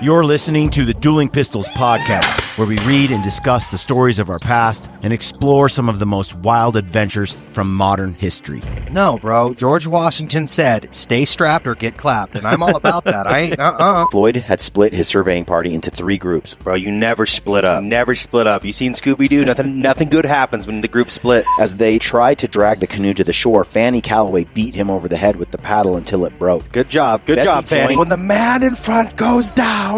You're listening to the Dueling Pistols podcast, where we read and discuss the stories of our past and explore some of the most wild adventures from modern history. No, bro. George Washington said, stay strapped or get clapped, and I'm all about that. I ain't, Floyd had split his surveying party into 3 groups. Bro, you never split up. Never split up. You seen Scooby-Doo? Nothing good happens when the group splits. As they tried to drag the canoe to the shore, Fanny Calloway beat him over the head with the paddle until it broke. Good job, Fanny. When the man in front goes down,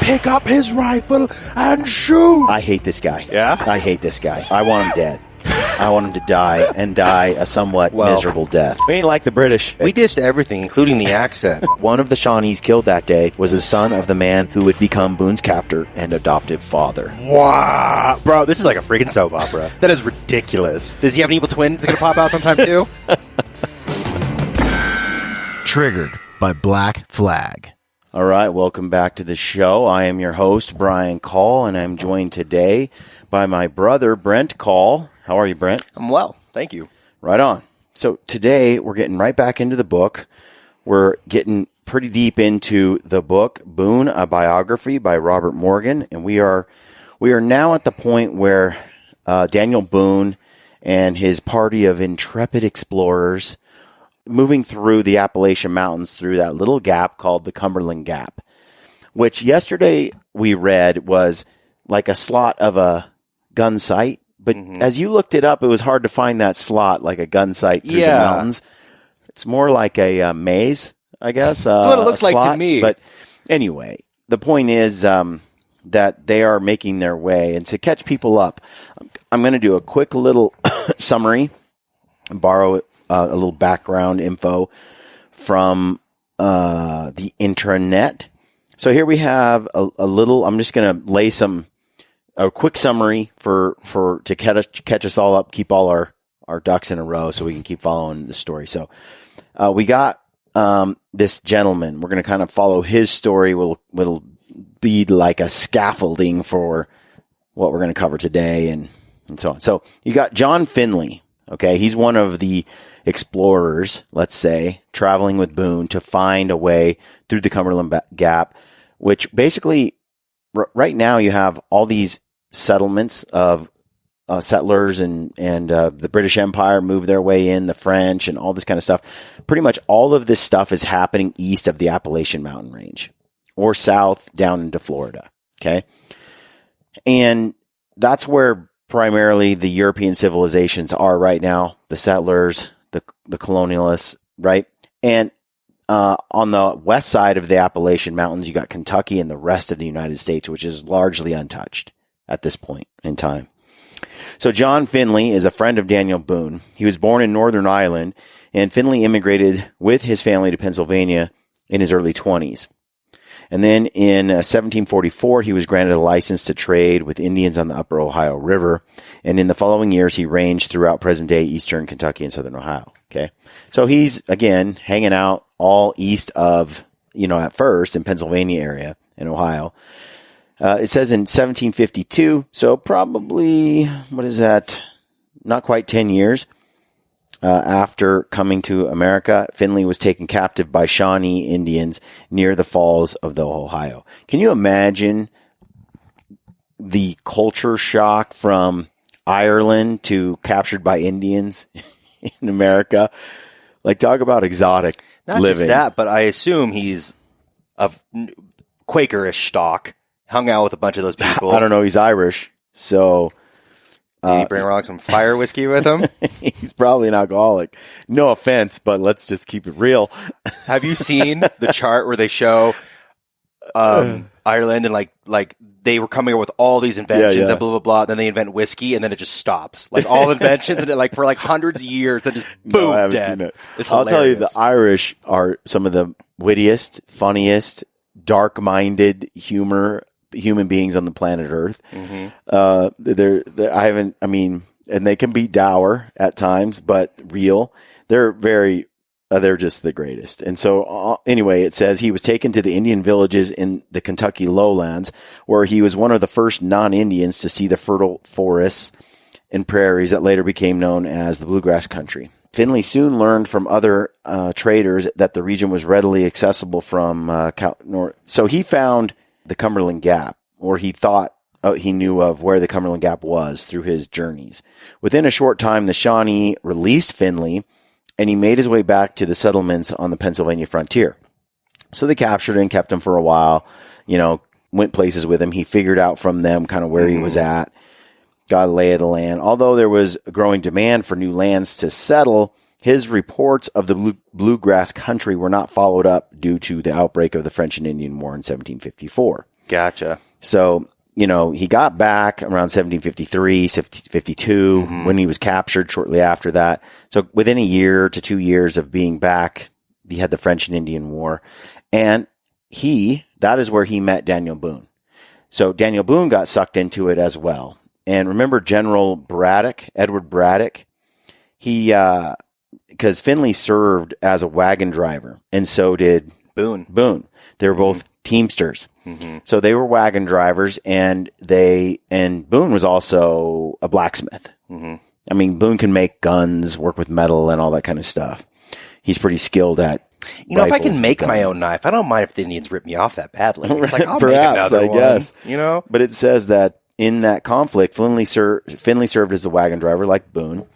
pick up his rifle and shoot. I hate this guy. Yeah? I hate this guy. I want him dead. I want him to die, and die a somewhat miserable death. We ain't like the British. We dissed everything, including the accent. One of the Shawnees killed that day was the son of the man who would become Boone's captor and adoptive father. Wow. Bro, this is like a freaking soap opera. That is ridiculous. Does he have an evil twin that's going to pop out sometime too? Triggered by Black Flag. All right, welcome back to the show. I am your host, Brian Call, and I'm joined today by my brother, Brent Call. How are you, Brent? I'm well, thank you. Right on. So today we're getting right back into the book. We're getting pretty deep into the book, Boone, a biography by Robert Morgan, and we are now at the point where Daniel Boone and his party of intrepid explorers moving through the Appalachian Mountains through that little gap called the Cumberland Gap, which yesterday we read was like a slot of a gun sight. But as you looked it up, it was hard to find that slot, like a gun sight through the mountains. It's more like a maze, I guess. That's what it looks like to me. But anyway, the point is that they are making their way. And to catch people up, I'm going to do a quick little summary and borrow a little background info from the intranet. So here we have a little, I'm just going to lay a quick summary to catch us all up, keep all our ducks in a row so we can keep following the story. So we got this gentleman. We're going to kind of follow his story. Will be like a scaffolding for what we're going to cover today and so on. So you got John Finley. Okay, he's one of the explorers, let's say, traveling with Boone to find a way through the Cumberland Gap, which basically right now you have all these settlements of settlers and the British Empire move their way in, the French and all this kind of stuff. Pretty much all of this stuff is happening east of the Appalachian Mountain Range or south down into Florida. Okay. And that's where primarily the European civilizations are right now, the settlers, the colonialists, right? And on the west side of the Appalachian Mountains, you got Kentucky and the rest of the United States, which is largely untouched at this point in time. So John Finley is a friend of Daniel Boone. He was born in Northern Ireland, and Finley immigrated with his family to Pennsylvania in his early 20s. And then in 1744, he was granted a license to trade with Indians on the upper Ohio River. And in the following years, he ranged throughout present-day eastern Kentucky and southern Ohio. Okay. So he's, again, hanging out all east of, at first in Pennsylvania area in Ohio. It says in 1752, so probably, what is that? Not quite 10 years. After coming to America, Finley was taken captive by Shawnee Indians near the falls of the Ohio. Can you imagine the culture shock from Ireland to captured by Indians in America? Like, talk about exotic Not living. just that, but I assume he's of Quakerish stock, hung out with a bunch of those people. I don't know. He's Irish, so... Did he bring along some fire whiskey with him? He's probably an alcoholic. No offense, but let's just keep it real. Have you seen the chart where they show Ireland and like they were coming up with all these inventions and blah blah blah, then they invent whiskey and then it just stops. Like all inventions and it like for like hundreds of years, then just boom, No, I haven't dead. seen it. It's I'll tell you, hilarious. the Irish are some of the wittiest, funniest, dark-minded human beings on the planet Earth. And they can be dour at times, but real. They're very, they're just the greatest. And so anyway, it says he was taken to the Indian villages in the Kentucky lowlands, where he was one of the first non-Indians to see the fertile forests and prairies that later became known as the bluegrass country. Finley soon learned from other traders that the region was readily accessible from north. So he found the Cumberland Gap, or he thought he knew of where the Cumberland Gap was through his journeys. Within a short time, the Shawnee released Finley, and he made his way back to the settlements on the Pennsylvania frontier. So they captured him, kept him for a while, went places with him. He figured out from them kind of where he was at, got a lay of the land. Although there was a growing demand for new lands to settle, his reports of the bluegrass country were not followed up due to the outbreak of the French and Indian War in 1754. Gotcha. So, he got back around 1753, 1752 when he was captured shortly after that. So within a year to 2 years of being back, he had the French and Indian War. And that is where he met Daniel Boone. So Daniel Boone got sucked into it as well. And remember General Braddock, Edward Braddock? Because Finley served as a wagon driver, and so did Boone. They were both teamsters. So they were wagon drivers, and Boone was also a blacksmith. I mean, Boone can make guns, work with metal, and all that kind of stuff. He's pretty skilled at if I can make my own knife, I don't mind if the Indians rip me off that badly. It's like, I'll Perhaps, make another I guess. one, But it says that in that conflict, Finley served as the wagon driver like Boone.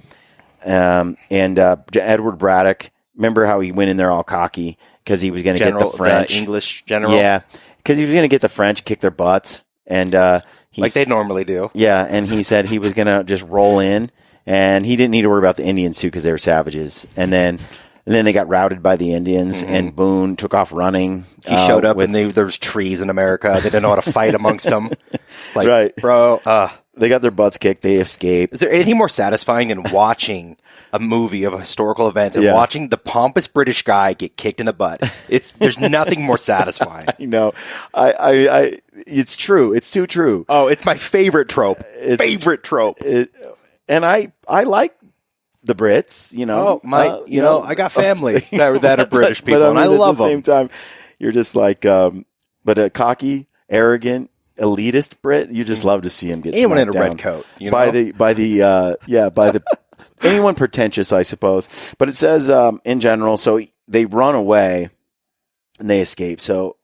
And Edward Braddock, remember how he went in there all cocky because he was going to get the French. The English general? Yeah, because he was going to get the French, kick their butts. And like they normally do. Yeah, and he said he was going to just roll in, and he didn't need to worry about the Indians, too, because they were savages. And then they got routed by the Indians, and Boone took off running. He showed up, and there was trees in America. They didn't know how to fight amongst them. Like, right. Bro, they got their butts kicked. They escaped. Is there anything more satisfying than watching a movie of historical events and watching the pompous British guy get kicked in the butt? There's nothing more satisfying. It's true. It's too true. Oh, it's my favorite trope. And I like the Brits, I got family that are British people, but and I love them. At the same time, you're just like, but a cocky, arrogant, elitist Brit, you just love to see him get anyone in a down red coat, by the anyone pretentious, I suppose. But it says in general, so they run away and they escape. So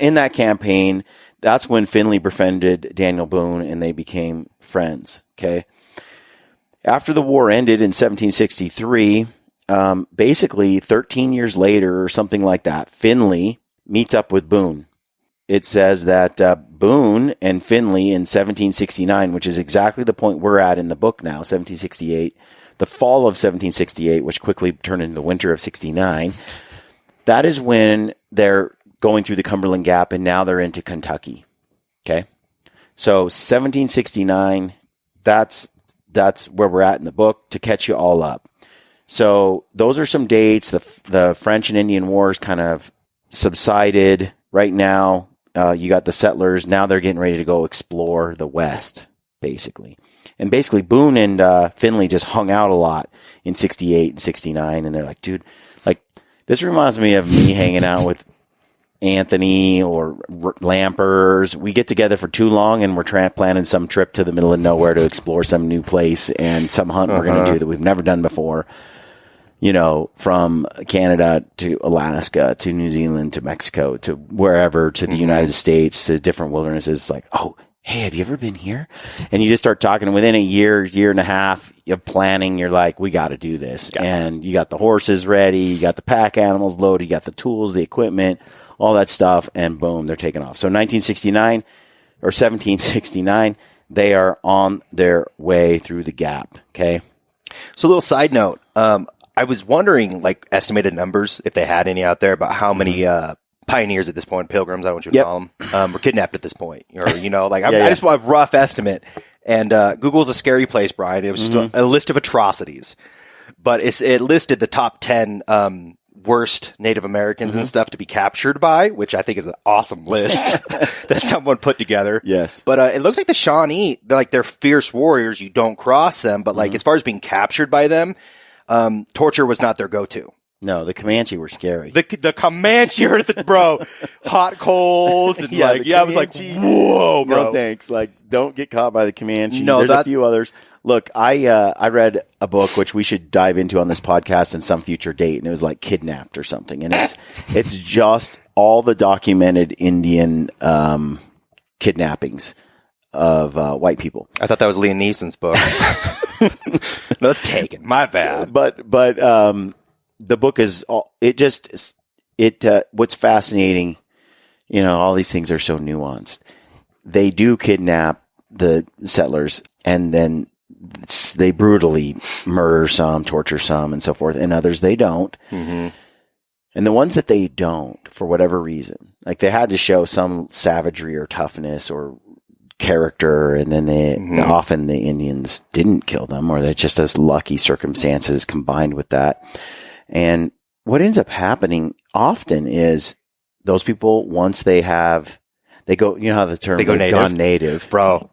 in that campaign, that's when Finley befriended Daniel Boone and they became friends. Okay. After the war ended in 1763, basically 13 years later or something like that, Finley meets up with Boone. It says that Boone and Finley in 1769, which is exactly the point we're at in the book now, 1768, the fall of 1768, which quickly turned into the winter of 69, that is when they're going through the Cumberland Gap, and now they're into Kentucky. Okay? So 1769, that's where we're at in the book to catch you all up. So those are some dates. The French and Indian Wars kind of subsided. Right now, you got the settlers. Now they're getting ready to go explore the West, basically. And basically, Boone and Finley just hung out a lot in 68 and 69. And they're like, dude, like, this reminds me of me hanging out with Anthony or Lampers. We get together for too long and we're planning some trip to the middle of nowhere to explore some new place and some hunt we're going to do that we've never done before. From Canada to Alaska to New Zealand to Mexico to wherever to the United States to different wildernesses. It's like, oh, hey, have you ever been here? And you just start talking. And within a year and a half of planning, you're like, we got to do this. And you got the horses ready. You got the pack animals loaded. You got the tools, the equipment, all that stuff. And boom, they're taking off. So 1769, they are on their way through the gap. Okay. So a little side note. I was wondering, like, estimated numbers, if they had any out there, about how many pioneers at this point, pilgrims, I don't want you to call them, were kidnapped at this point. Or, I just want a rough estimate. And Google's a scary place, Brian. It was just a list of atrocities. But it listed the top 10 worst Native Americans and stuff to be captured by, which I think is an awesome list that someone put together. Yes. But it looks like the Shawnee, they're fierce warriors. You don't cross them. But, as far as being captured by them, torture was not their go-to. No, the Comanche were scary. The Comanche, bro, hot coals and I was like, whoa, bro. No thanks. Like, don't get caught by the Comanche. No, there's a few others. Look, I read a book which we should dive into on this podcast in some future date, and it was like Kidnapped or something, and it's just all the documented Indian kidnappings of white people. I thought that was Liam Neeson's book. No, it's taken. My bad. But the book is what's fascinating, all these things are so nuanced. They do kidnap the settlers, and then they brutally murder some, torture some, and so forth, and others they don't. Mm-hmm. And the ones that they don't, for whatever reason, like they had to show some savagery or toughness or character, and then often the Indians didn't kill them, or they're just as lucky circumstances combined with that. And what ends up happening often is those people, once they go, how the term, they go native. Gone native. Bro.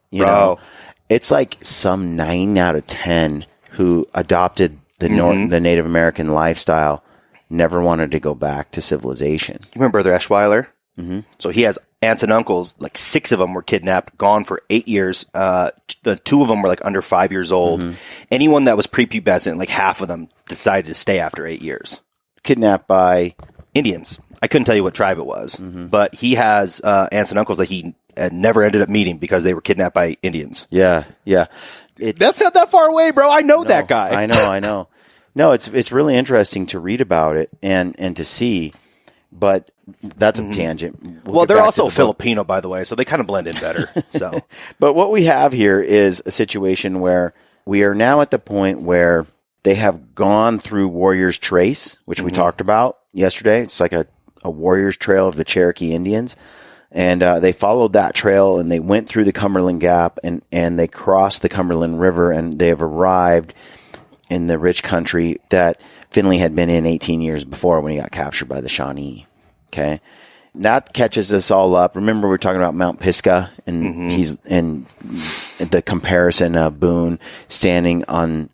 It's like some 9 out of 10 who adopted the Native American lifestyle never wanted to go back to civilization. You remember Brother Eschweiler? Mm-hmm. So he has aunts and uncles, like 6 of them were kidnapped, gone for 8 years. The 2 of them were like under 5 years old. Mm-hmm. Anyone that was prepubescent, like half of them decided to stay after 8 years. Kidnapped by Indians. I couldn't tell you what tribe it was, but he has aunts and uncles that he never ended up meeting because they were kidnapped by Indians. Yeah. That's not that far away, bro. I know that guy. I know. No, it's really interesting to read about it and to see, but that's a tangent. Well, they're also Filipino, by the way, so they kind of blend in better. So, but what we have here is a situation where we are now at the point where they have gone through Warrior's Trace, which we talked about yesterday. It's like a Warrior's Trail of the Cherokee Indians. And they followed that trail, and they went through the Cumberland Gap, and they crossed the Cumberland River, and they have arrived in the rich country that Finley had been in 18 years before when he got captured by the Shawnee. Okay. That catches us all up. Remember, we were talking about Mount Pisgah, and he's in the comparison of Boone standing on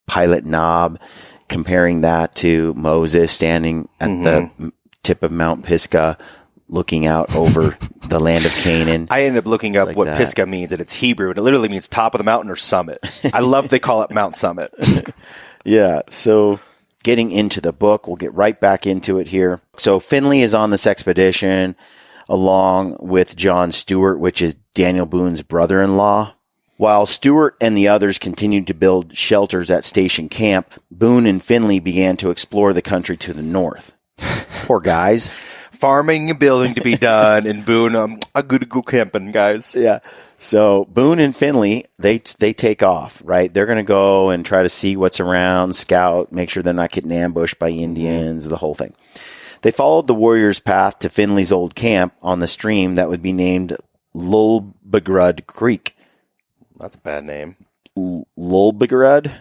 Pilot Knob, comparing that to Moses standing at the tip of Mount Pisgah, looking out over the land of Canaan. I ended up looking up what Pisgah means, and it's Hebrew, and it literally means top of the mountain or summit. I love they call it Mount Summit. Yeah, so getting into the book, we'll get right back into it here. So Finley is on this expedition along with John Stewart, which is Daniel Boone's brother-in-law. While Stewart and the others continued to build shelters at Station Camp, Boone and Finley began to explore the country to the north. Poor guys. Farming and building to be done, and Boone, I'm going to go camping, guys. Yeah. So Boone and Finley, they take off, right? They're going to go and try to see what's around, scout, make sure they're not getting ambushed by Indians, the whole thing. They followed the warrior's path to Finley's old camp on the stream that would be named Lulbegrud Creek. That's a bad name. Lulbegrud?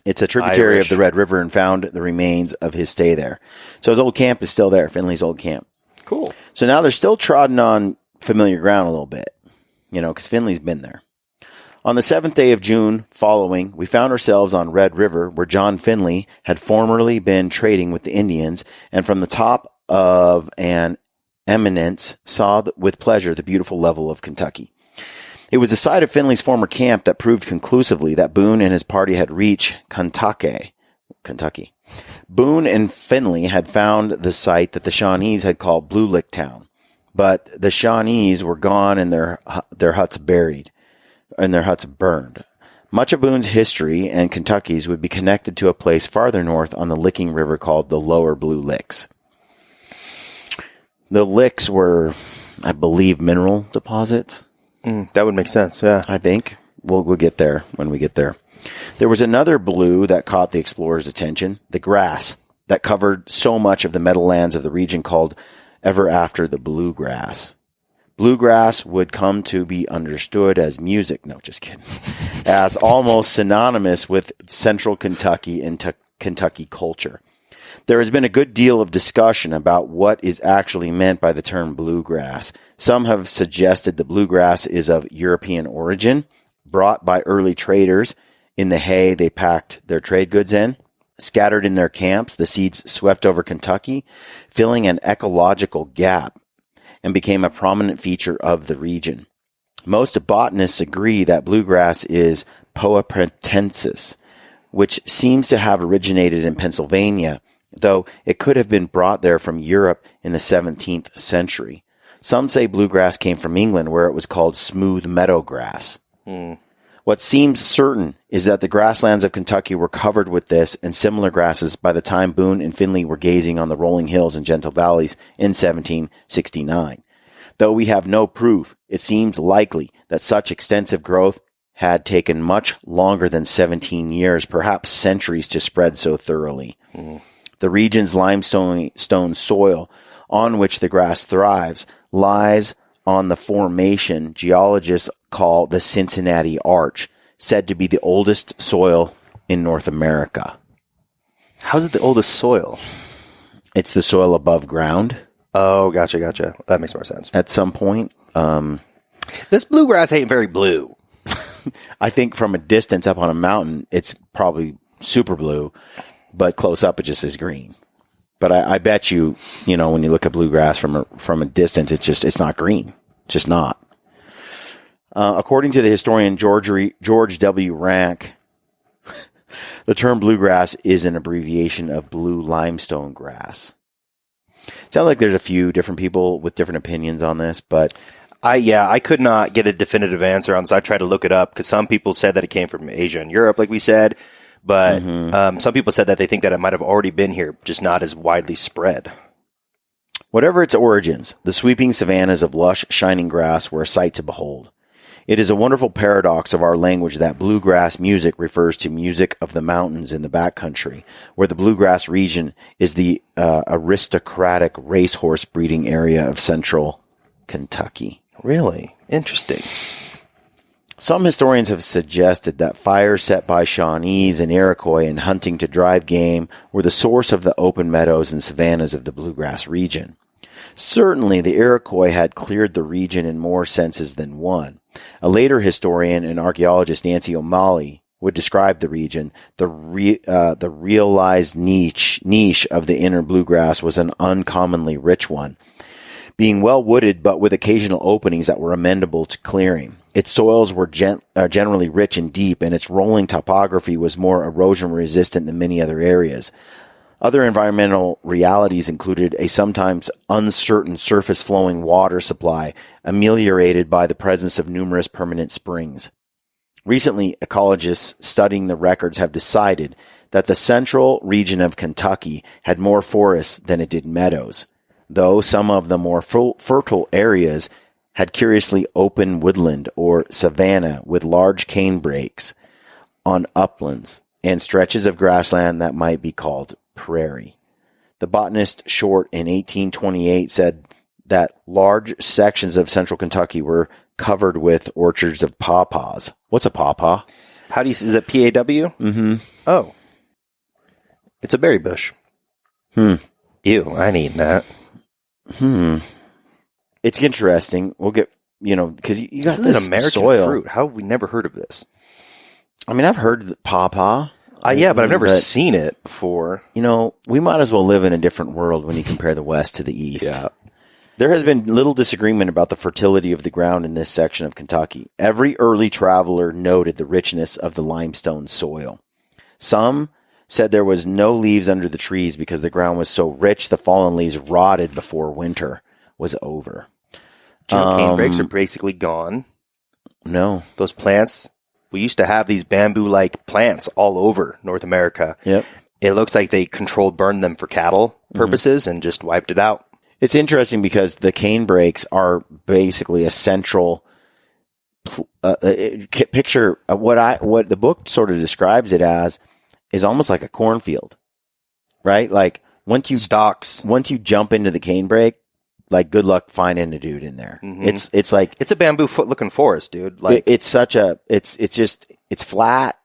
It's a tributary Irish of the Red River, and found the remains of his stay there. So his old camp is still there, Finley's old camp. Cool. So now they're still trotting on familiar ground a little bit, because Finley's been there. On the 7th day of June following, we found ourselves on Red River, where John Finley had formerly been trading with the Indians, and from the top of an eminence saw with pleasure the beautiful level of Kentucky. It was the site of Finley's former camp that proved conclusively that Boone and his party had reached Kentucky. Boone and Finley had found the site that the Shawnees had called Blue Lick Town, but the Shawnees were gone and their huts buried and their huts burned. Much of Boone's history and Kentucky's would be connected to a place farther north on the Licking River called the Lower Blue Licks. The licks were, I believe, mineral deposits. That would make sense, yeah. I think. We'll get there when we get there. There was another blue that caught the explorers' attention, the grass that covered so much of the meadowlands of the region called ever after the bluegrass. Bluegrass would come to be understood as music, no, just kidding, as almost synonymous with central Kentucky and Kentucky culture. There has been a good deal of discussion about what is actually meant by the term bluegrass. Some have suggested the bluegrass is of European origin, brought by early traders in the hay they packed their trade goods in. Scattered in their camps, the seeds swept over Kentucky, filling an ecological gap, and became a prominent feature of the region. Most botanists agree that bluegrass is Poa pratensis, which seems to have originated in Pennsylvania though it could have been brought there from Europe in the 17th century. Some say bluegrass came from England, where it was called smooth meadow grass. What seems certain is that the grasslands of Kentucky were covered with this and similar grasses by the time Boone and Finley were gazing on the rolling hills and gentle valleys in 1769. Though we have no proof, it seems likely that such extensive growth had taken much longer than 17 years, perhaps centuries, to spread so thoroughly. The region's limestone soil on which the grass thrives lies on the formation geologists call the Cincinnati Arch, said to be the oldest soil in North America. How's it the oldest soil? It's the soil above ground. Oh, gotcha. That makes more sense. At some point. This bluegrass ain't very blue. I think from a distance up on a mountain, it's probably super blue, but close up it just is green. But I bet you, when you look at bluegrass from a distance, it's not green. It's just not. According to the historian George W. Rank, the term bluegrass is an abbreviation of blue limestone grass. Sounds like there's a few different people with different opinions on this, but I could not get a definitive answer on this. I tried to look it up because some people said that it came from Asia and Europe, like we said. But some people said that they think that it might have already been here, just not as widely spread. Whatever its origins, the sweeping savannas of lush, shining grass were a sight to behold. It is a wonderful paradox of our language that bluegrass music refers to music of the mountains in the backcountry, where the bluegrass region is the aristocratic racehorse breeding area of central Kentucky. Really? Interesting. Some historians have suggested that fires set by Shawnees and Iroquois in hunting to drive game were the source of the open meadows and savannas of the bluegrass region. Certainly, the Iroquois had cleared the region in more senses than one. A later historian and archaeologist, Nancy O'Malley, would describe the region. The realized niche of the inner bluegrass was an uncommonly rich one, being well wooded but with occasional openings that were amenable to clearing. Its soils were generally rich and deep, and its rolling topography was more erosion resistant than many other areas. Other environmental realities included a sometimes uncertain surface flowing water supply, ameliorated by the presence of numerous permanent springs. Recently, ecologists studying the records have decided that the central region of Kentucky had more forests than it did meadows, though some of the more fertile areas had curiously open woodland or savanna with large cane brakes on uplands and stretches of grassland that might be called prairie. The botanist Short in 1828 said that large sections of central Kentucky were covered with orchards of pawpaws. What's a pawpaw? Is it P-A-W? Mm-hmm. Oh. It's a berry bush. Ew, I ain't eating that. It's interesting. We'll get, because you got this is an American soil. fruit. How have we never heard of this? I mean, I've heard the pawpaw. Yeah, but I've never seen it before. We might as well live in a different world when you compare the West to the East. Yeah. There has been little disagreement about the fertility of the ground in this section of Kentucky. Every early traveler noted the richness of the limestone soil. Some said there was no leaves under the trees because the ground was so rich the fallen leaves rotted before winter was over. Cane brakes are basically gone. No. Those plants, we used to have these bamboo-like plants all over North America. Yep. It looks like they burned them for cattle purposes and just wiped it out. It's interesting because the cane brakes are basically a central picture. What the book sort of describes it as is almost like a cornfield, right? Like once you jump into the cane brake, like good luck finding a dude in there. Mm-hmm. It's like it's a bamboo foot-looking forest, dude. Like it's flat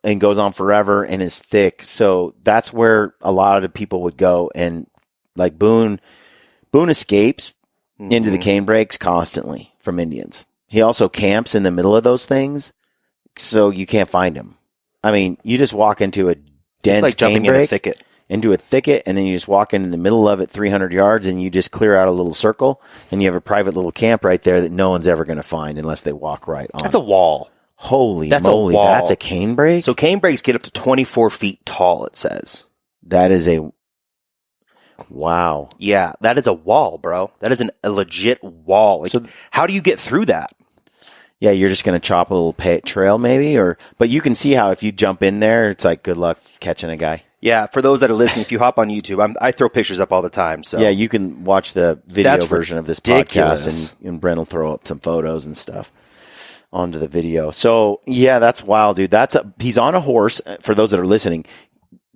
and goes on forever and is thick. So that's where a lot of people would go. And like Boone escapes into the cane brakes constantly from Indians. He also camps in the middle of those things, so you can't find him. I mean, you just walk into a dense like cane jumping brake, into a thicket, and then you just walk in the middle of it 300 yards, and you just clear out a little circle, and you have a private little camp right there that no one's ever going to find unless they walk right on. That's a wall. Holy That's moly, a wall. that's a cane brake? So cane brakes get up to 24 feet tall, it says. That is a Wow. Yeah, that is a wall, bro. That is a legit wall. Like, how do you get through that? Yeah, you're just going to chop a little trail maybe, but you can see how if you jump in there, it's like good luck catching a guy. Yeah, for those that are listening, if you hop on YouTube, I throw pictures up all the time. So yeah, you can watch the video version of this ridiculous. podcast, and Brent will throw up some photos and stuff onto the video. So yeah, that's wild, dude. He's on a horse. For those that are listening,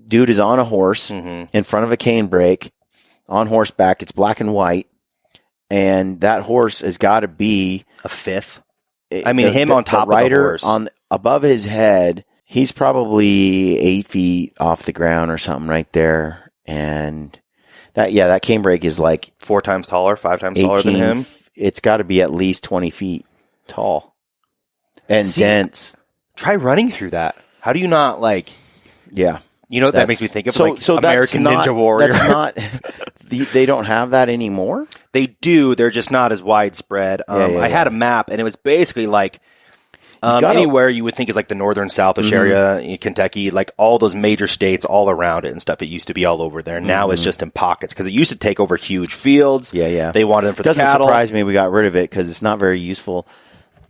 dude is on a horse in front of a cane brake, on horseback. It's black and white, and that horse has got to be a fifth. I mean, him on top of the horse, above his head. He's probably 8 feet off the ground or something right there. And that cane brake is like 4 times taller, 5 times taller than him. It's got to be at least 20 feet tall and dense. Try running through that. How do you not Yeah. You know what that makes me think of? American Ninja Warrior. That's not, they don't have that anymore? They do. They're just not as widespread. I had a map and it was basically like, anywhere you would think is like the northern southish area in Kentucky, like all those major states all around it and stuff. It used to be all over there. Now it's just in pockets because it used to take over huge fields. Yeah. They wanted them for the cattle. Doesn't surprise me we got rid of it because it's not very useful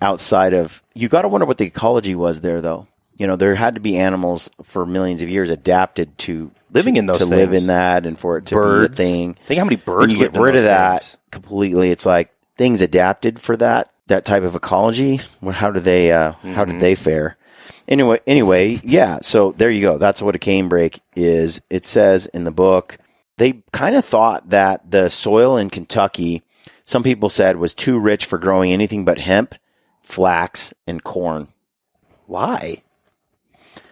outside of. You got to wonder what the ecology was there, though. You know, there had to be animals for millions of years adapted to living in those things. Live in that and for it to be a thing. Think how many birds. When you get rid of that completely, it's like things adapted for that type of ecology. How did they fare? Anyway, yeah. So there you go. That's what a cane brake is. It says in the book, they kind of thought that the soil in Kentucky, some people said, was too rich for growing anything but hemp, flax, and corn. Why?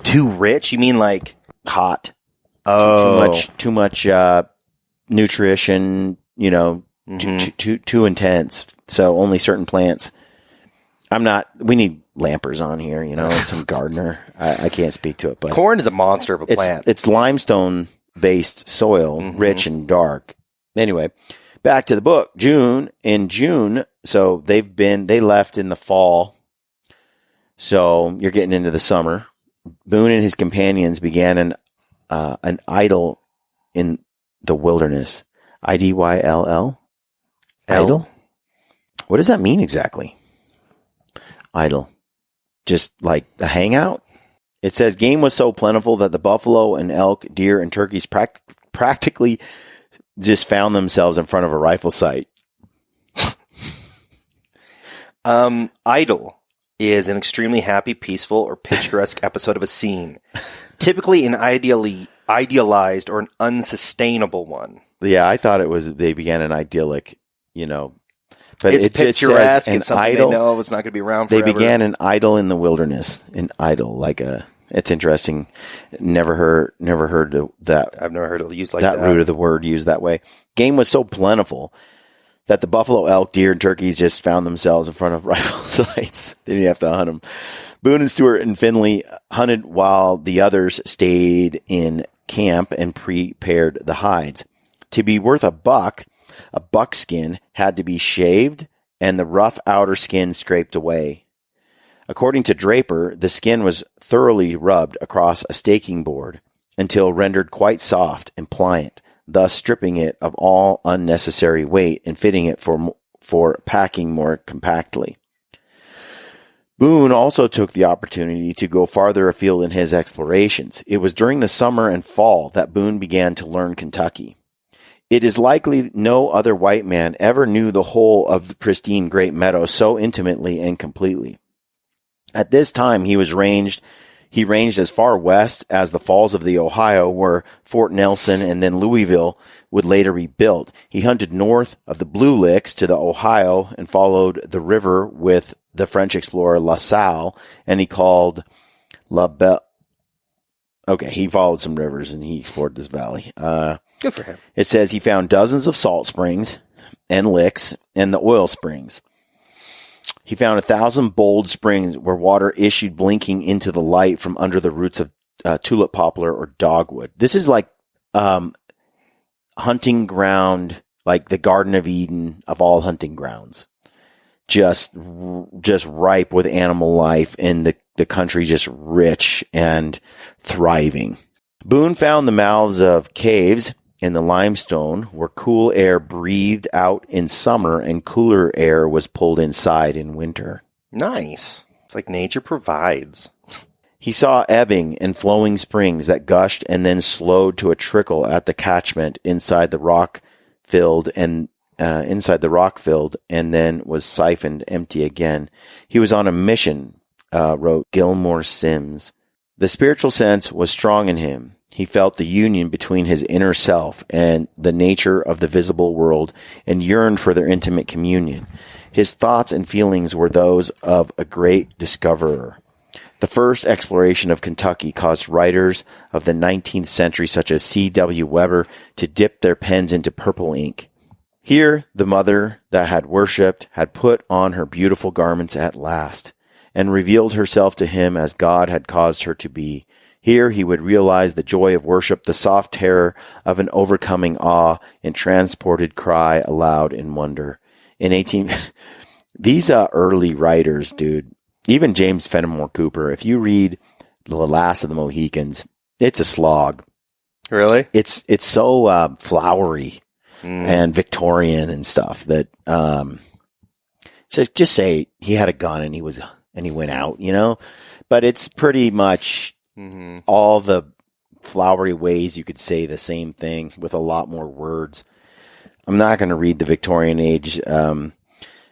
Too rich? You mean like hot? Oh, too much nutrition. You know, too intense. So only certain plants. We need lampers on here, you know, and some gardener. I can't speak to it, but corn is a monster of a plant. It's limestone based soil, rich and dark. Anyway, back to the book. In June. So they left in the fall. So you're getting into the summer. Boone and his companions began an idyll in the wilderness. IDYLL? Idyll? What does that mean exactly? Idyll. Just like a hangout? It says game was so plentiful that the buffalo and elk, deer, and turkeys practically just found themselves in front of a rifle sight. Idyll is an extremely happy, peaceful, or picturesque episode of a scene. Typically an idealized or an unsustainable one. Yeah, I thought it was they began an idyllic, you know. But it's picturesque. It's something idyll, they know it's not going to be around forever. They began an idyll in the wilderness. An idyll, it's interesting. Never heard that. I've never heard it used like that. That root of the word used that way. Game was so plentiful that the buffalo, elk, deer, and turkeys just found themselves in front of rifle sights. They didn't have to hunt them. Boone and Stewart and Finley hunted while the others stayed in camp and prepared the hides. To be worth a buckskin had to be shaved and the rough outer skin scraped away. According to Draper, the skin was thoroughly rubbed across a staking board until rendered quite soft and pliant, thus stripping it of all unnecessary weight and fitting it for packing more compactly. Boone also took the opportunity to go farther afield in his explorations. It was during the summer and fall that Boone began to learn Kentucky. It is likely no other white man ever knew the whole of the pristine Great Meadow so intimately and completely. At this time, he ranged as far west as the falls of the Ohio, where Fort Nelson and then Louisville would later be built. He hunted north of the Blue Licks to the Ohio and followed the river with the French explorer La Salle, and he called La Belle. Okay, he followed some rivers and he explored this valley. Good for him. It says he found dozens of salt springs and licks and the oil springs. He found 1,000 bold springs where water issued blinking into the light from under the roots of tulip poplar or dogwood. This is like hunting ground, like the Garden of Eden of all hunting grounds. Just ripe with animal life and the country just rich and thriving. Boone found the mouths of caves in the limestone where cool air breathed out in summer and cooler air was pulled inside in winter. Nice. It's like nature provides. He saw ebbing and flowing springs that gushed and then slowed to a trickle at the catchment inside the rock filled and then was siphoned empty again. He was on a mission, wrote Gilmore Simms. The spiritual sense was strong in him. He felt the union between his inner self and the nature of the visible world and yearned for their intimate communion. His thoughts and feelings were those of a great discoverer. The first exploration of Kentucky caused writers of the 19th century such as C.W. Weber to dip their pens into purple ink. Here, the mother that had worshipped had put on her beautiful garments at last and revealed herself to him as God had caused her to be. Here he would realize the joy of worship, the soft terror of an overcoming awe, and transported cry aloud in wonder. These early writers, dude, even James Fenimore Cooper, if you read The Last of the Mohicans, it's a slog. Really? It's so flowery and Victorian and stuff that just say he had a gun and he went out, you know? But it's pretty much all the flowery ways you could say the same thing with a lot more words. I'm not going to read the Victorian age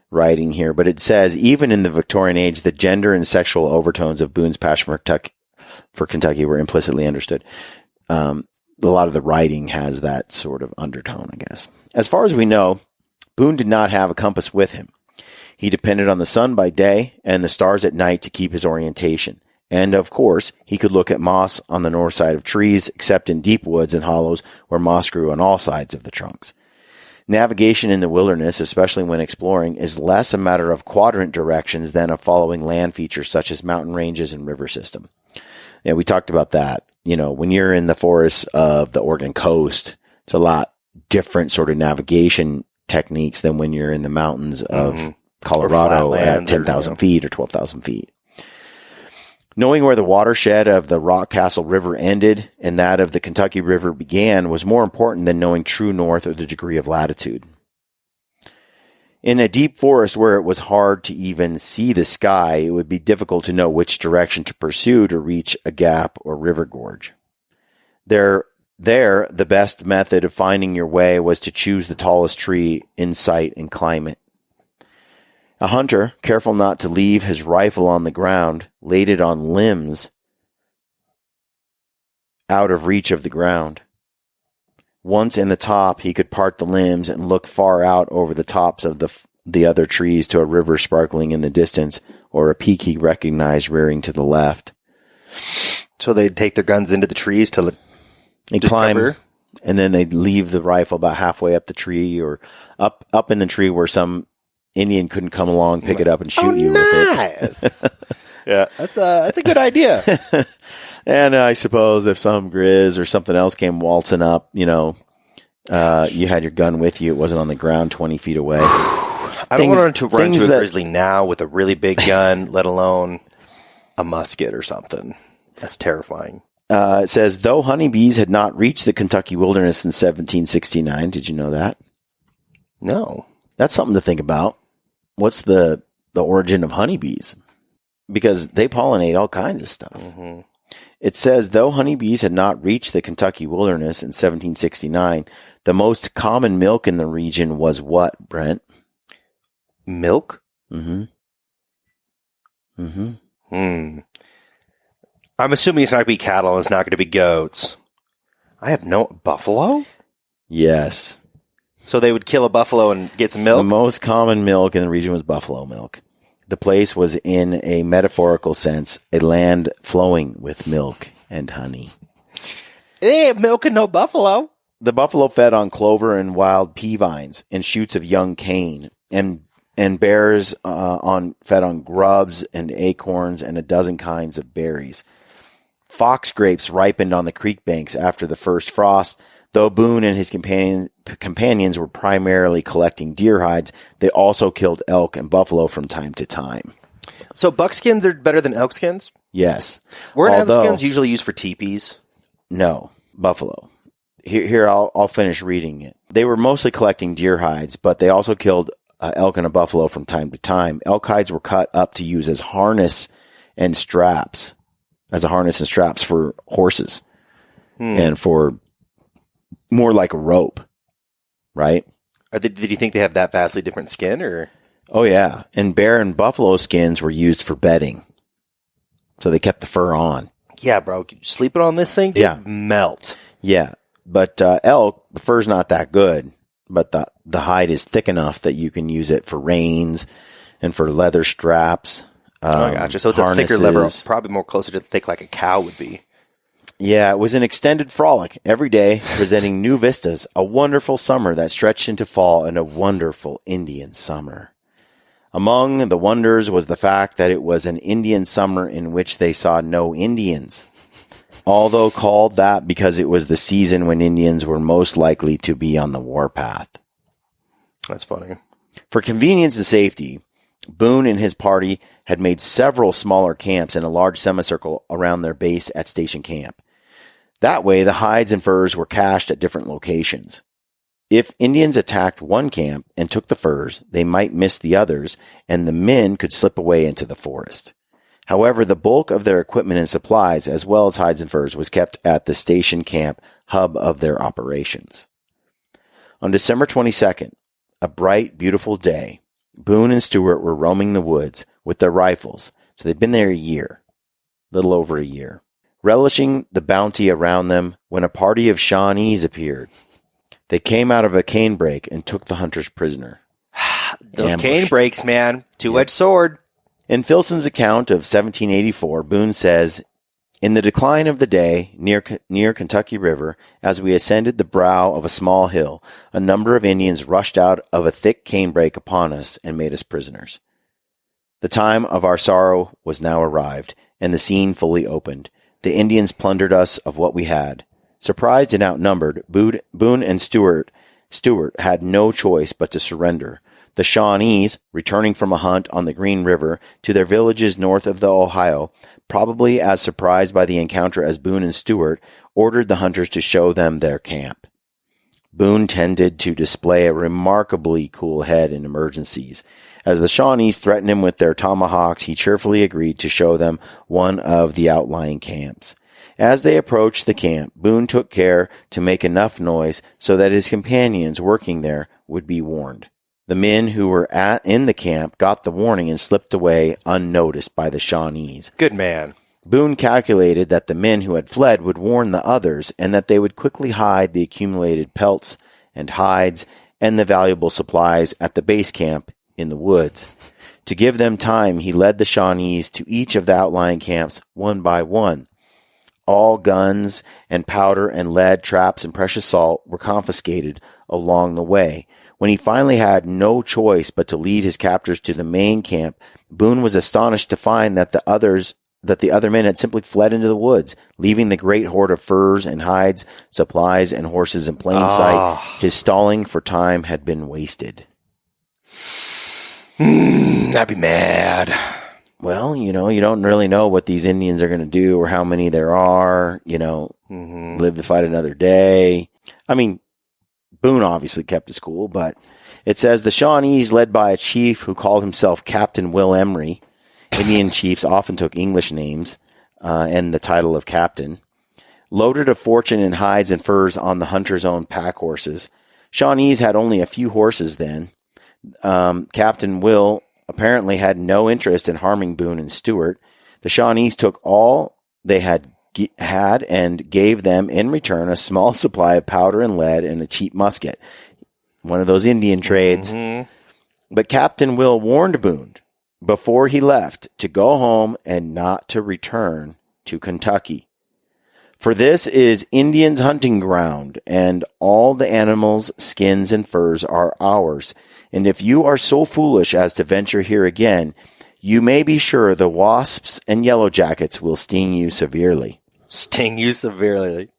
writing here, but it says, even in the Victorian age, the gender and sexual overtones of Boone's passion for Kentucky were implicitly understood. A lot of the writing has that sort of undertone, I guess. As far as we know, Boone did not have a compass with him. He depended on the sun by day and the stars at night to keep his orientation. And, of course, he could look at moss on the north side of trees, except in deep woods and hollows where moss grew on all sides of the trunks. Navigation in the wilderness, especially when exploring, is less a matter of quadrant directions than of following land features such as mountain ranges and river system. Yeah, we talked about that. You know, when you're in the forests of the Oregon coast, it's a lot different sort of navigation techniques than when you're in the mountains of Colorado at 10,000 feet or 12,000 feet. Knowing where the watershed of the Rockcastle River ended and that of the Kentucky River began was more important than knowing true north or the degree of latitude. In a deep forest where it was hard to even see the sky, it would be difficult to know which direction to pursue to reach a gap or river gorge. There, the best method of finding your way was to choose the tallest tree in sight and climb it. A hunter, careful not to leave his rifle on the ground, laid it on limbs out of reach of the ground. Once in the top, he could part the limbs and look far out over the tops of the other trees to a river sparkling in the distance or a peak he recognized rearing to the left. So they'd take their guns into the trees to climb, and then they'd leave the rifle about halfway up the tree or up in the tree where some Indian couldn't come along, pick it up, and shoot you with it. Yeah, that's a good idea. And I suppose if some grizz or something else came waltzing up, you know, you had your gun with you. It wasn't on the ground 20 feet away. I don't want to run to a grizzly now with a really big gun, let alone a musket or something. That's terrifying. It says, though honeybees had not reached the Kentucky wilderness in 1769. Did you know that? No. That's something to think about. What's the origin of honeybees? Because they pollinate all kinds of stuff. Mm-hmm. It says, though honeybees had not reached the Kentucky wilderness in 1769, the most common milk in the region was what, Brent? Milk? Mm-hmm. Mm-hmm. I'm assuming it's not going to be cattle and it's not going to be goats. I have no... Buffalo? Yes. So they would kill a buffalo and get some milk? The most common milk in the region was buffalo milk. The place was, in a metaphorical sense, a land flowing with milk and honey. They ain't milking no buffalo. The buffalo fed on clover and wild pea vines and shoots of young cane, and bears fed on grubs and acorns and a dozen kinds of berries. Fox grapes ripened on the creek banks after the first frost. Though Boone and his companions were primarily collecting deer hides, they also killed elk and buffalo from time to time. So buckskins are better than elk skins? Yes. Weren't elk skins usually used for teepees? No, buffalo. here I'll finish reading it. They were mostly collecting deer hides, but they also killed elk and a buffalo from time to time. Elk hides were cut up to use as harness and straps, for horses and for more like a rope, right? Did you think they have that vastly different skin, or? Oh yeah, and bear and buffalo skins were used for bedding, so they kept the fur on. Yeah, bro, sleeping on this thing, dude, Yeah. melt. Yeah, but elk, the fur's not that good, but the hide is thick enough that you can use it for reins and for leather straps. I gotcha. So it's harnesses. a thicker leather, probably more closer to the thick like a cow would be. Yeah, it was an extended frolic every day, presenting new vistas, a wonderful summer that stretched into fall, and a wonderful Indian summer. Among the wonders was the fact that it was an Indian summer in which they saw no Indians, although called that because it was the season when Indians were most likely to be on the warpath. That's funny. For convenience and safety, Boone and his party had made several smaller camps in a large semicircle around their base at Station Camp. That way, the hides and furs were cached at different locations. If Indians attacked one camp and took the furs, they might miss the others, and the men could slip away into the forest. However, the bulk of their equipment and supplies, as well as hides and furs, was kept at the Station Camp, hub of their operations. On December 22nd, a bright, beautiful day, Boone and Stewart were roaming the woods with their rifles, so they'd been there a year, little over a year, relishing the bounty around them when a party of Shawnees appeared. They came out of a canebrake and took the hunters prisoner. Those Ambushed. cane breaks, man. Two-edged sword. In Filson's account of 1784, Boone says, "In the decline of the day, near Kentucky River, as we ascended the brow of a small hill, a number of Indians rushed out of a thick canebrake upon us and made us prisoners. The time of our sorrow was now arrived, and the scene fully opened. The Indians plundered us of what we had. Surprised and outnumbered, Boone and Stewart had no choice but to surrender. The Shawnees, returning from a hunt on the Green River to their villages north of the Ohio, probably as surprised by the encounter as Boone and Stewart, ordered the hunters to show them their camp. Boone tended to display a remarkably cool head in emergencies. As the Shawnees threatened him with their tomahawks, he cheerfully agreed to show them one of the outlying camps. As they approached the camp, Boone took care to make enough noise so that his companions working there would be warned. The men who were in the camp got the warning and slipped away unnoticed by the Shawnees. Good man. Boone calculated that the men who had fled would warn the others and that they would quickly hide the accumulated pelts and hides and the valuable supplies at the base camp in the woods. To give them time, he led the Shawnees to each of the outlying camps one by one. All guns and powder and lead, traps and precious salt were confiscated along the way. When he finally had no choice but to lead his captors to the main camp, Boone was astonished to find that the other men had simply fled into the woods, leaving the great hoard of furs and hides, supplies and horses in plain sight. His stalling for time had been wasted. I'd be mad. Well, you don't really know what these Indians are going to do or how many there are, live to fight another day. I mean, Boone obviously kept his cool, but it says the Shawnees, led by a chief who called himself Captain Will Emery. Indian chiefs often took English names and the title of captain. Loaded a fortune in hides and furs on the hunter's own pack horses. Shawnees had only a few horses then. Captain Will apparently had no interest in harming Boone and Stewart. The Shawnees took all they had and gave them in return a small supply of powder and lead and a cheap musket. One of those Indian trades. Mm-hmm. But Captain Will warned Boone before he left to go home and not to return to Kentucky. For this is Indians' hunting ground, and all the animals, skins, and furs are ours. And if you are so foolish as to venture here again, you may be sure the wasps and yellow jackets will sting you severely. Sting you severely.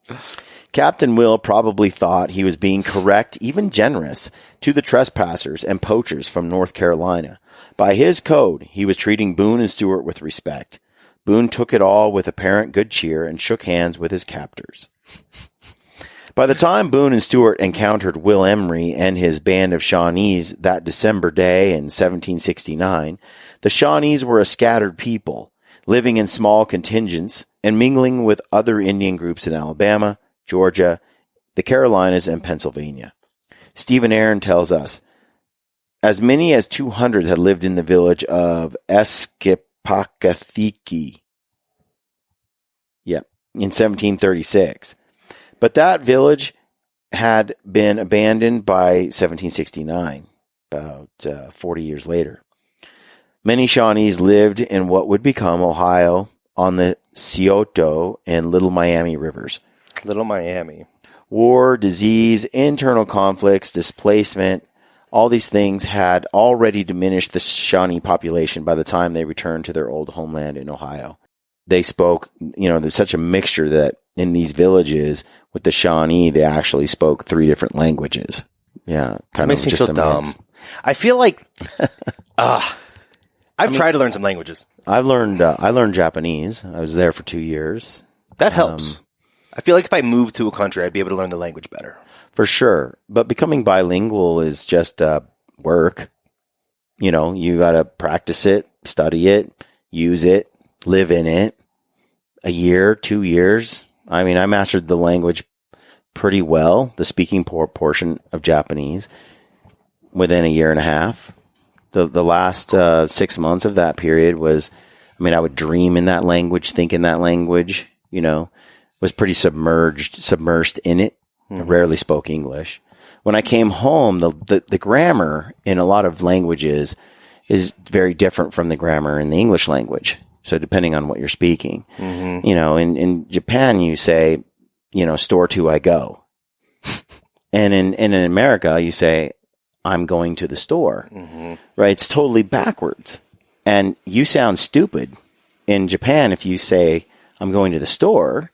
Captain Will probably thought he was being correct, even generous, to the trespassers and poachers from North Carolina. By his code, he was treating Boone and Stewart with respect. Boone took it all with apparent good cheer and shook hands with his captors. By the time Boone and Stewart encountered Will Emery and his band of Shawnees that December day in 1769, the Shawnees were a scattered people, living in small contingents and mingling with other Indian groups in Alabama, Georgia, the Carolinas, and Pennsylvania. Stephen Aaron tells us, as many as 200 had lived in the village of Esquipacathiki. In 1736. But that village had been abandoned by 1769, about 40 years later. Many Shawnees lived in what would become Ohio on the Scioto and Little Miami rivers. Little Miami. War, disease, internal conflicts, displacement, all these things had already diminished the Shawnee population by the time they returned to their old homeland in Ohio. They spoke, there's such a mixture that in these villages with the Shawnee, they actually spoke 3 different languages. Yeah, kind of makes me feel dumb. I feel like I've tried to learn some languages. I learned Japanese. I was there for 2 years. That helps. I feel like if I moved to a country, I'd be able to learn the language better. For sure. But becoming bilingual is just work. You got to practice it, study it, use it, live in it. A year, 2 years. I mean, I mastered the language pretty well, the speaking portion of Japanese, within a year and a half. The last 6 months of that period was, I would dream in that language, think in that language, was pretty submersed in it. I rarely spoke English. When I came home, the grammar in a lot of languages is very different from the grammar in the English language. So depending on what you're speaking, in Japan, you say, store to I go. And in America, you say, I'm going to the store, right? It's totally backwards. And you sound stupid in Japan. If you say, I'm going to the store,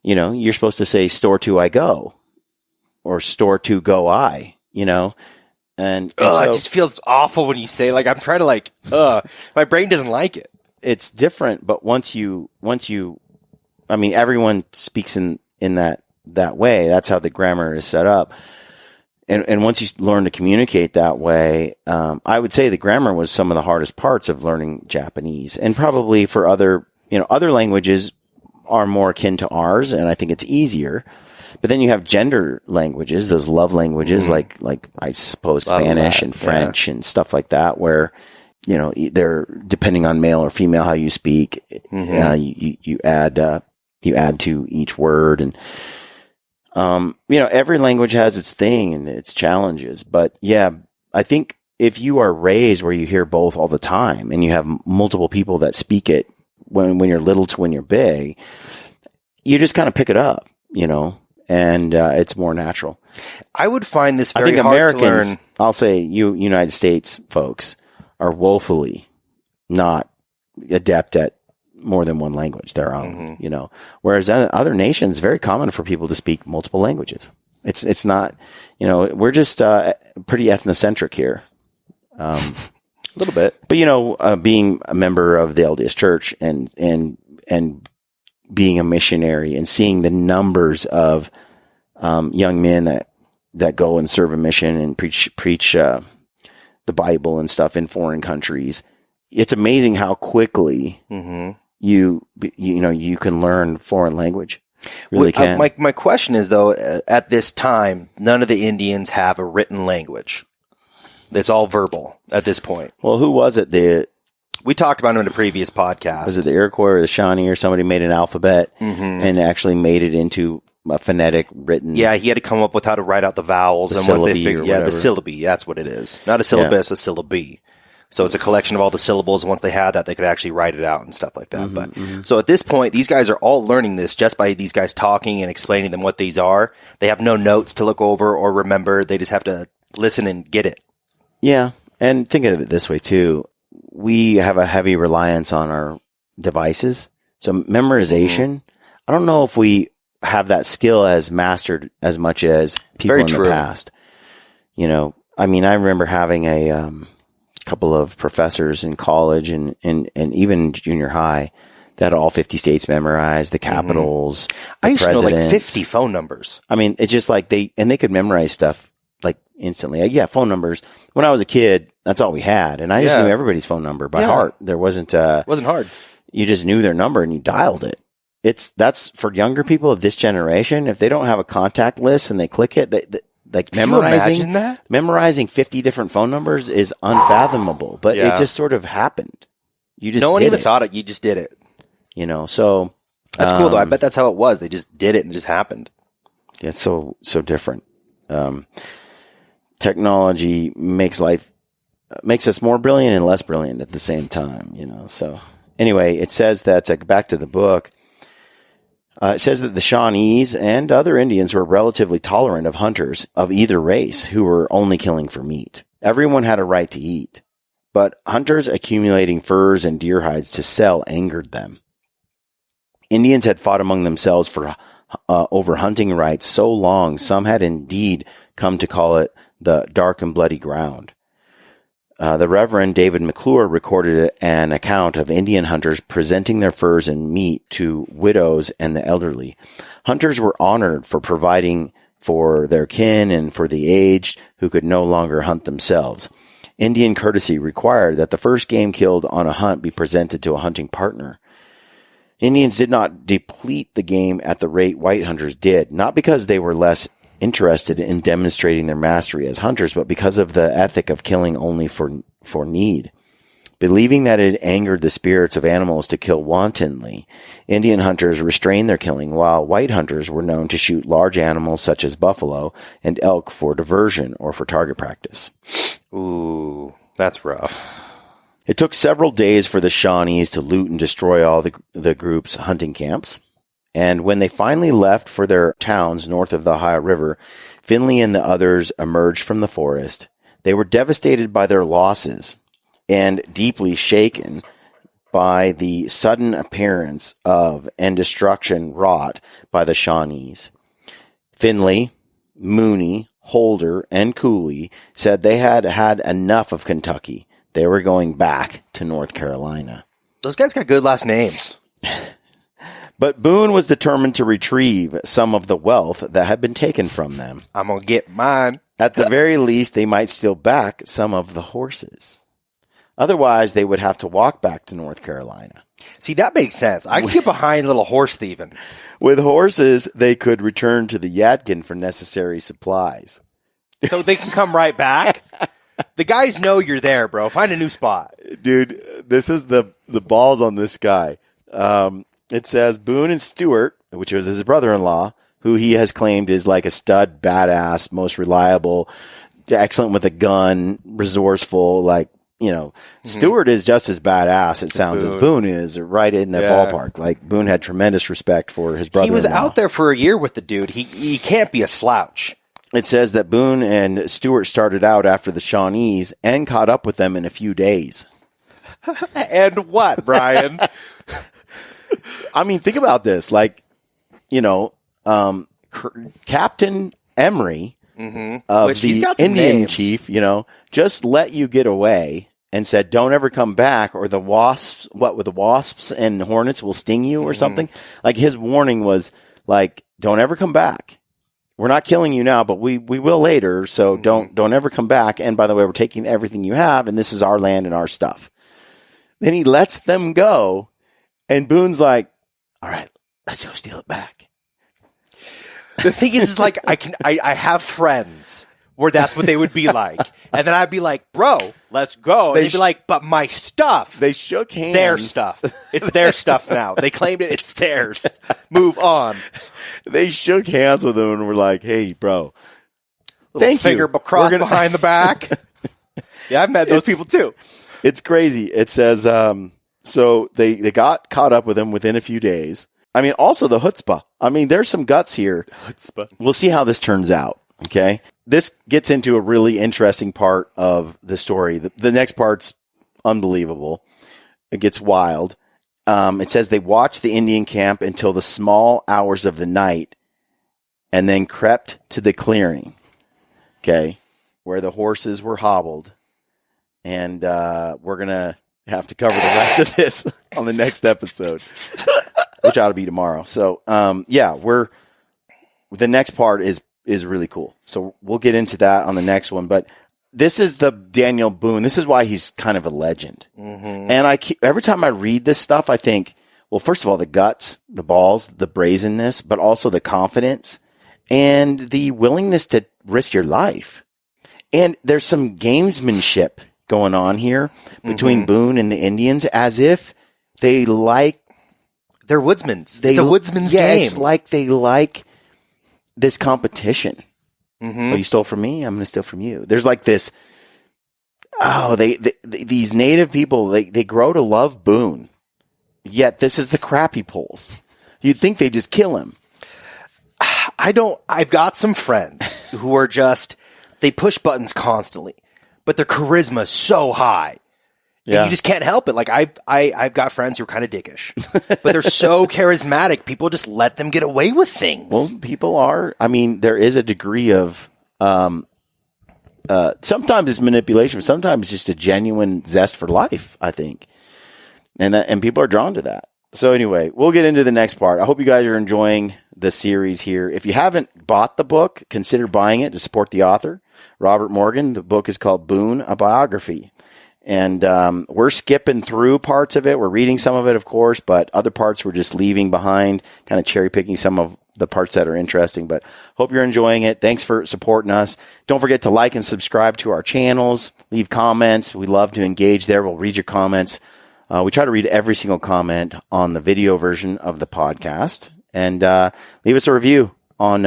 you're supposed to say store to I go or store to go I, and so, it just feels awful when you say, I'm trying to my brain doesn't like it. It's different, but once you, everyone speaks in that way. That's how the grammar is set up. And once you learn to communicate that way, I would say the grammar was some of the hardest parts of learning Japanese, and probably for other languages are more akin to ours. And I think it's easier, but then you have gender languages, those love languages, like I suppose Spanish and French and stuff like that, where, they're depending on male or female, how you speak, you add to each word. And, every language has its thing and its challenges, but yeah, I think if you are raised where you hear both all the time and you have multiple people that speak it when you're little to when you're big, you just kind of pick it up, and, it's more natural. I would find this very I think hard Americans, to learn. I'll say United States folks are woefully not adept at more than one language, their own, whereas other nations, very common for people to speak multiple languages. It's not, we're just, pretty ethnocentric here. A little bit, but being a member of the LDS Church and being a missionary and seeing the numbers of, young men that go and serve a mission and preach, the Bible and stuff in foreign countries. It's amazing how quickly you can learn foreign language. Really can. My question is, though, at this time, none of the Indians have a written language. It's all verbal at this point. Well, who was it? We talked about it in a previous podcast. Was it the Iroquois or the Shawnee or somebody made an alphabet and actually made it into a phonetic written? Yeah, he had to come up with how to write out the vowels. And once they figured, the syllabi, that's what it is. Not a syllabus, a syllabi. So it's a collection of all the syllables. Once they had that, they could actually write it out and stuff like that. So at this point, these guys are all learning this just by these guys talking and explaining them what these are. They have no notes to look over or remember. They just have to listen and get it. Yeah. And think of it this way too. We have a heavy reliance on our devices. So memorization, I don't know if we have that skill as mastered as much as people in the past. I remember having a couple of professors in college and even junior high They had all 50 states memorized, the capitals. I used to know like presidents. 50 phone numbers. I mean, it's just like they could memorize stuff like instantly. Like, yeah, phone numbers. When I was a kid, that's all we had. And I just knew everybody's phone number by heart. There wasn't, wasn't hard. You just knew their number and you dialed it. That's for younger people of this generation. If they don't have a contact list and they click it, like memorizing 50 different phone numbers is unfathomable, but it just sort of happened. You just no one did even it. thought it. You just did it. You know, so that's cool though. I bet that's how it was. They just did it and it just happened. It's so different. Technology makes us more brilliant and less brilliant at the same time, you know. So anyway, it says that back to the book. It says that the Shawnees and other Indians were relatively tolerant of hunters of either race who were only killing for meat. Everyone had a right to eat, but hunters accumulating furs and deer hides to sell angered them. Indians had fought among themselves for over hunting rights so long, some had indeed come to call it the dark and bloody ground. The Reverend David McClure recorded an account of Indian hunters presenting their furs and meat to widows and the elderly. Hunters were honored for providing for their kin and for the aged who could no longer hunt themselves. Indian courtesy required that the first game killed on a hunt be presented to a hunting partner. Indians did not deplete the game at the rate white hunters did, not because they were less interested in demonstrating their mastery as hunters, but because of the ethic of killing only for need. Believing that it angered the spirits of animals to kill wantonly, Indian hunters restrained their killing, while white hunters were known to shoot large animals such as buffalo and elk for diversion or for target practice. Ooh, that's rough. It took several days for the Shawnees to loot and destroy all the group's hunting camps. And when they finally left for their towns north of the Ohio River, Finley and the others emerged from the forest. They were devastated by their losses and deeply shaken by the sudden appearance of and destruction wrought by the Shawnees. Finley, Mooney, Holder, and Cooley said they had had enough of Kentucky. They were going back to North Carolina. Those guys got good last names. But Boone was determined to retrieve some of the wealth that had been taken from them. I'm going to get mine. At the very least, they might steal back some of the horses. Otherwise, they would have to walk back to North Carolina. See, that makes sense. I can get behind little horse thieving. With horses, they could return to the Yadkin for necessary supplies. So they can come right back? The guys know you're there, bro. Find a new spot. Dude, this is the balls on this guy. It says Boone and Stewart, which was his brother-in-law, who he has claimed is like a stud, badass, most reliable, excellent with a gun, resourceful, like, you know, Stewart is just as badass, it sounds, as Boone is, right in the ballpark. Like, Boone had tremendous respect for his brother-in-law. He was out there for a year with the dude. He can't be a slouch. It says that Boone and Stewart started out after the Shawnees and caught up with them in a few days. And what, Brian? I mean, think about this. Like, you know, Captain Emery of Which he's the got some Indian names. chief, you know, just let you get away and said, don't ever come back, or the wasps, what with the wasps and hornets will sting you or something. Like, his warning was like, don't ever come back. We're not killing you now, but we will later. So don't ever come back. And by the way, we're taking everything you have, and this is our land and our stuff. Then he lets them go. And Boone's like, all right, let's go steal it back. The thing is like, I have friends where that's what they would be like. And then I'd be like, bro, let's go. And they'd be like, but my stuff. They shook hands. Their stuff. It's their stuff now. They claimed it. It's theirs. Move on. They shook hands with him and were like, hey, bro. Little finger cross behind the back. Yeah, I've met those people too. It's crazy. It says, so they got caught up with him within a few days. I mean, also the chutzpah. I mean, there's some guts here. Chutzpah. We'll see how this turns out. Okay. This gets into a really interesting part of the story. The next part's unbelievable. It gets wild. It says they watched the Indian camp until the small hours of the night and then crept to the clearing. Okay. Where the horses were hobbled. And we're going to have to cover the rest of this on the next episode, which ought to be tomorrow. So, the next part is really cool. So we'll get into that on the next one. But this is the Daniel Boone. This is why he's kind of a legend. Mm-hmm. And every time I read this stuff, I think, well, first of all, the guts, the balls, the brazenness, but also the confidence and the willingness to risk your life. And there's some gamesmanship going on here between Boone and the Indians, as if they like... They're woodsmen's. It's a woodsman's game. It's like they like this competition. Mm-hmm. Oh, you stole from me? I'm going to steal from you. There's like this... Oh, these native people, they grow to love Boone. Yet this is the crap he pulls. You'd think they just kill him. I've got some friends who are just... They push buttons constantly, but their charisma is so high. Yeah. And you just can't help it. Like I've got friends who are kind of dickish, but they're so charismatic. People just let them get away with things. Well, people are, I mean, there is a degree of, sometimes it's manipulation, but sometimes it's just a genuine zest for life, I think. And people are drawn to that. So anyway, we'll get into the next part. I hope you guys are enjoying the series here. If you haven't bought the book, consider buying it to support the author, Robert Morgan. The book is called Boone, a Biography. And we're skipping through parts of it. We're reading some of it, of course, but other parts we're just leaving behind, kind of cherry picking some of the parts that are interesting. But hope you're enjoying it. Thanks for supporting us. Don't forget to like and subscribe to our channels. Leave comments. We love to engage there. We'll read your comments. We try to read every single comment on the video version of the podcast, and leave us a review on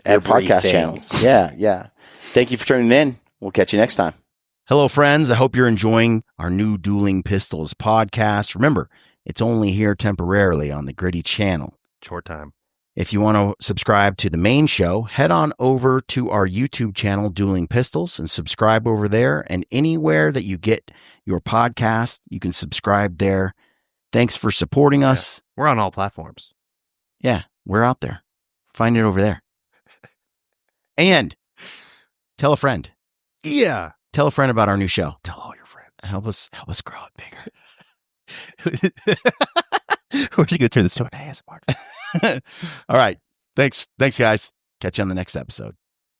every podcast channels. Yeah. Thank you for tuning in. We'll catch you next time. Hello, friends. I hope you're enjoying our new Dueling Pistols podcast. Remember, it's only here temporarily on the Gritty channel. Short time. If you want to subscribe to the main show, head on over to our YouTube channel, Dueling Pistols, and subscribe over there. And anywhere that you get your podcast, you can subscribe there. Thanks for supporting us. We're on all platforms. Yeah, we're out there. Find it over there. And tell a friend. Yeah. Tell a friend about our new show. Tell all your friends. Help us grow it bigger. We're just going to turn this to an ASMR. All right. Thanks, guys. Catch you on the next episode.